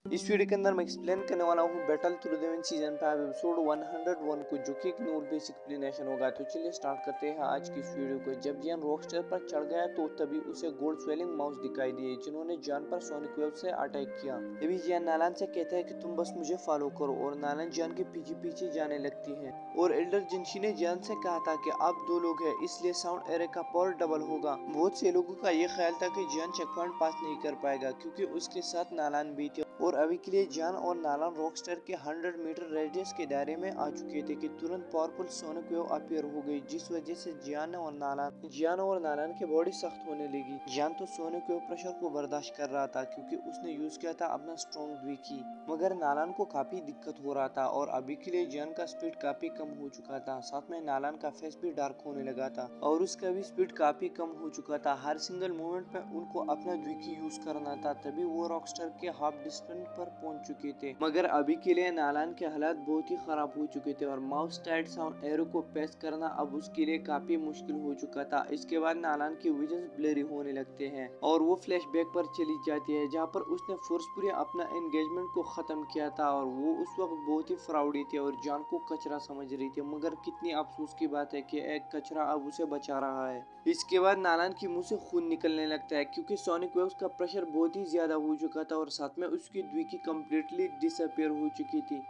इस वीडियो के अंदर मैं एक्सप्लेन करने वाला हूँ battle through the season 5 episode 101 को, जो कि एक नो बेसिक एक्सप्लेनेशन होगा। तो चलिए स्टार्ट करते हैं आज की इस वीडियो को। जब जियान रॉकस्टर पर चढ़ गया तो तभी उसे गोल्ड स्वेलिंग माउस दिखाई दिए, जिन्होंने जान पर सोनिक वेव से अटैक किया। तभी जियान नालान से कहता है कि तुम बस मुझे फॉलो करो, और नालान जियान के पीछे पीछे जाने लगती है। और एल्डर जिनशी ने जियान से कहा था कि आप दो लोग हैं, इसलिए साउंड एरे का पावर डबल होगा। बहुत से लोगों का ये ख्याल था कि जियान चेक पॉइंट पास नहीं कर पाएगा, क्योंकि उसके साथ नालान भी थे। और अभी के लिए जान और नालान रॉकस्टर के 100 मीटर रेडियस के दायरे में आ चुके थे कि तुरंत पावरफुल सोनिक वेव अपीयर हो गई, जिस वजह से जियान और नालान की बॉडी सख्त होने लगी। जियान तो सोनिक वेव प्रेशर को बर्दाश्त कर रहा था, क्योंकि उसने यूज किया था अपना स्ट्रॉन्ग द्विकी, मगर नालान को काफी दिक्कत हो रहा था। और अभी के लिए जियान का स्पीड काफी कम हो चुका था, साथ में नालान का फेस भी डार्क होने लगा था और उसका भी स्पीड काफी कम हो चुका था। हर सिंगल मोमेंट में उनको अपना द्विकी यूज करना था, तभी वो रॉकस्टर के हाफ डिस्टेंस पर पहुंच चुके थे। मगर अभी के लिए नालान के हालात बहुत ही खराब हो चुके थे, और माउस टाइड साउंड एरो को पेस करना अब उसके लिए काफी मुश्किल हो चुका था। इसके बाद नालान की विजन ब्लरी होने लगते हैं और वो फ्लैशबैक पर चली जाती है, जहाँ पर उसने फोर्सफुली अपना एंगेजमेंट को खत्म किया था। और वो उस वक्त बहुत ही फ्राउडी थी और जान को कचरा समझ रही थी, मगर कितनी अफसोस की बात है कि एक कचरा अब उसे बचा रहा है। इसके बाद नालान की मुंह से खून निकलने लगता है, क्योंकि सोनिक वेव्स का प्रेशर बहुत ही ज्यादा हो चुका था और साथ में उसकी द्विकी कंप्लीटली डिसअपियर हो चुकी थी।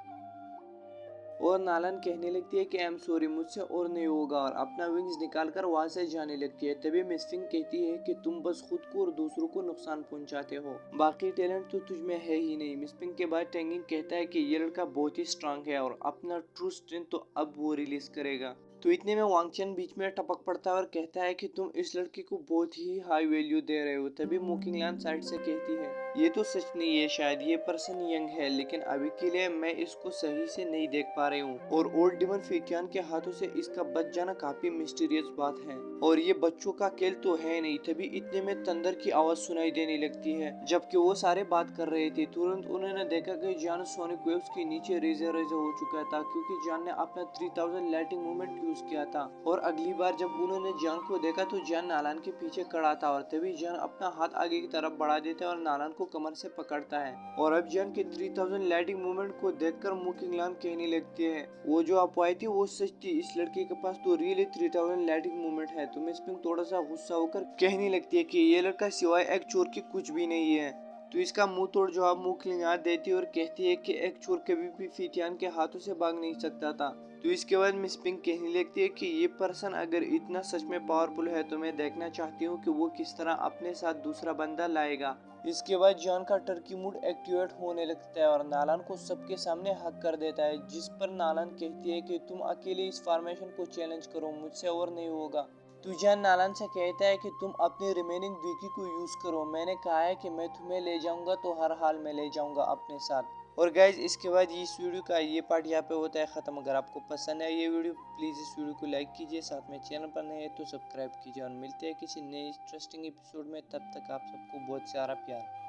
और नालन कहने लगती है कि आई एम सॉरी, मुझसे और नहीं होगा, और अपना विंग्स निकालकर वहां से जाने लगती है। तभी मिस्फिंग कहती है कि तुम बस खुद को और दूसरों को नुकसान पहुंचाते हो, बाकी टैलेंट तो तुझ में है ही नहीं। मिस्फिंग के बाद टेंगिंग कहता है कि ये लड़का बहुत ही स्ट्रांग है और अपना ट्रू स्ट्रेंथ तो अब वो रिलीज करेगा। तो इतने में वांगचन बीच में टपक पड़ता है और कहता है कि तुम इस लड़के को बहुत ही हाई वैल्यू दे रहे हो। तभी मोकिंगलान साइड से कहती है ये तो सच नहीं है, शायद ये पर्सन यंग है, लेकिन अभी के लिए मैं इसको सही से नहीं देख पा रही हूँ, और ओल्ड डिमन फिकियान के हाथों से इसका बच जाना काफी मिस्टीरियस बात है, और ये बच्चों का खेल तो है नहीं। तभी इतने में थंडर की आवाज सुनाई देने लगती है। जबकि वो सारे बात कर रहे थे, तुरंत उन्होंने देखा कि जान सोनिक वेव्स के नीचे रेजर हो चुका था, क्योंकि जान ने अपना 3000 लाइटिंग मूवमेंट यूज किया था। और अगली बार जब उन्होंने जान को देखा तो जान नालान के पीछे खड़ा था, और तभी जान अपना हाथ आगे की तरफ बढ़ा देता है और नालान को कमर से पकड़ता है। और अब जान के 3000 लाइटिंग मूवमेंट को देखकर मुकिंगलान कहने लगती है वो जो अफवाह थी वो सच थी, इस लड़के के पास तो रियली 3000 लाइटिंग मूवमेंट है। तो मिस पिंक थोड़ा सा गुस्सा होकर कहने लगती है कि ये लड़का सिवाय एक चोर के कुछ भी नहीं है। तो इसका मुंह तोड़ जवाब मुकिंगलान देती है और कहती है कि एक चोर कभी भी फिटियान के हाथों से भाग नहीं सकता था। तो इसके बाद मिस पिंक कहने लगती है कि ये पर्सन अगर इतना सच में पावरफुल है तो मैं देखना चाहती हूँ कि वो किस तरह अपने साथ दूसरा बंदा लाएगा। इसके बाद जॉन का टर्की मूड एक्टिवेट होने लगता है और नालान को सबके सामने हक कर देता है, जिस पर नालान कहती है कि तुम अकेले इस फॉर्मेशन को चैलेंज करो, मुझसे और नहीं होगा। तो जॉन नालान से कहता है कि तुम अपनी रिमेनिंग विकी को यूज करो, मैंने कहा है कि मैं तुम्हें ले जाऊंगा तो हर हाल में ले जाऊंगा अपने साथ। और गाइज इसके बाद इस वीडियो का ये पार्ट यहाँ पे होता है खत्म। अगर आपको पसंद है ये वीडियो, प्लीज इस वीडियो को लाइक कीजिए, साथ में चैनल पर नए हैं तो सब्सक्राइब कीजिए, और मिलते हैं किसी नए इंटरेस्टिंग एपिसोड में। तब तक आप सबको बहुत सारा प्यार।